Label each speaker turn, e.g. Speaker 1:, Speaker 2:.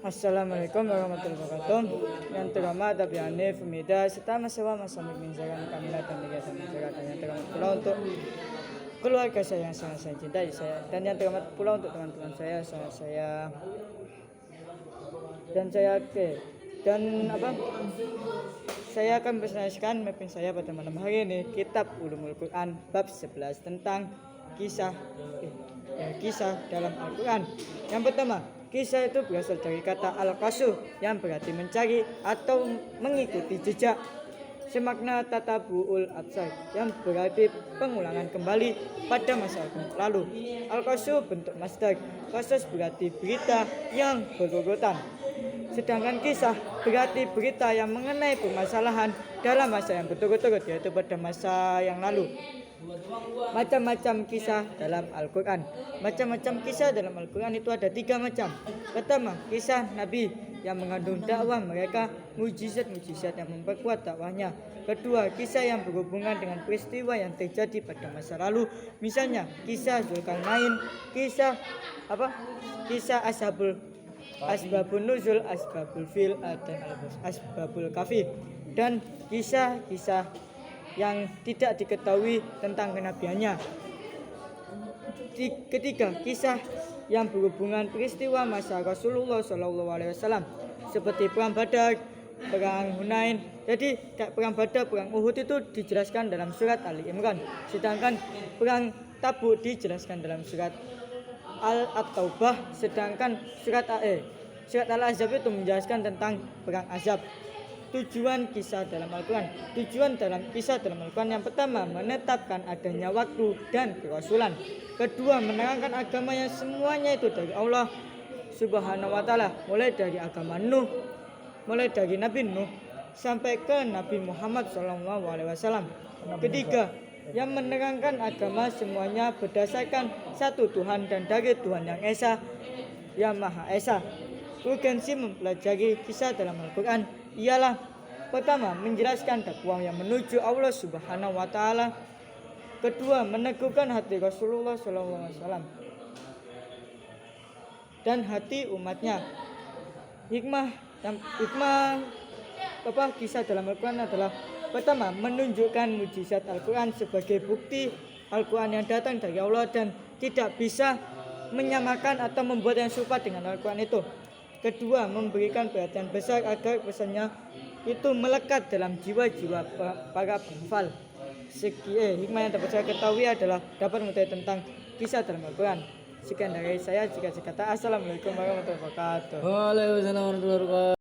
Speaker 1: Assalamualaikum warahmatullahi wabarakatuh. Yang terhormat Habib Hanif Humida serta masalah masamik minzakan Kamila dan Liga dan masyarakat yang terhormat pula untuk keluarga saya yang sangat saya cintai dan yang terhormat pula untuk teman-teman saya saya akan presentasikan mapping saya pada malam hari ini kitab Ulumul Quran bab 11 tentang kisah dalam Al-Quran. Yang pertama, kisah itu berasal dari kata al-qasu yang berarti mencari atau mengikuti jejak, semakna tatabu'ul absar yang berarti pengulangan kembali pada masa lalu. Al-qasu bentuk masdar, qasus berarti berita yang berurutan, sedangkan kisah berarti berita yang mengenai permasalahan dalam masa yang berturut-turut, yaitu pada masa yang lalu. Macam-macam kisah dalam Al-Quran. Macam-macam kisah dalam Al-Quran itu ada 3 macam. Pertama, kisah Nabi yang mengandung dakwah mereka, mujizat-mujizat yang memperkuat dakwahnya. Kedua, kisah yang berhubungan dengan peristiwa yang terjadi pada masa lalu. Misalnya, kisah Zulkarnain, kisah Asbabun Nuzul, Asbabul Fil, dan Asbabul Kafi, dan kisah-kisah yang tidak diketahui tentang kenabiannya. Ketiga, kisah yang berhubungan peristiwa masa Rasulullah SAW seperti perang Badar, perang Hunain. Jadi perang Badar, perang Uhud itu dijelaskan dalam surat Ali Imran, sedangkan perang Tabuk dijelaskan dalam surat At-Taubah, sedangkan surat Al-Ahzab itu menjelaskan tentang perang Azab. Tujuan kisah dalam Al-Quran. Tujuan dalam kisah dalam Al-Quran yang pertama, menetapkan adanya waktu dan kerasulan. Kedua, menerangkan agama yang semuanya itu dari Allah Subhanahu wa Ta'ala, mulai dari agama Nuh, mulai dari Nabi Nuh sampai ke Nabi Muhammad SAW. Ketiga, yang menerangkan agama semuanya berdasarkan satu Tuhan dan dari Tuhan yang Esa, yang Maha Esa. Urgensi mempelajari kisah dalam Al-Quran ialah pertama, menjelaskan dakwah yang menuju Allah Subhanahu wa Ta'ala. Kedua, meneguhkan hati Rasulullah SAW dan hati umatnya. Hikmah kisah dalam Al-Quran adalah pertama, menunjukkan mujizat Al-Quran sebagai bukti Al-Quran yang datang dari Allah dan tidak bisa menyamakan atau membuat yang serupa dengan Al-Quran itu. Kedua, memberikan perhatian besar agar pesannya itu melekat dalam jiwa-jiwa para penghafal. Hikmah yang dapat saya ketahui adalah dapat mengetahui tentang kisah dalam Al-Quran. Sekian dari saya. Jika saya kata assalamualaikum warahmatullahi wabarakatuh.
Speaker 2: Waalaikumsalam warahmatullahi wabarakatuh.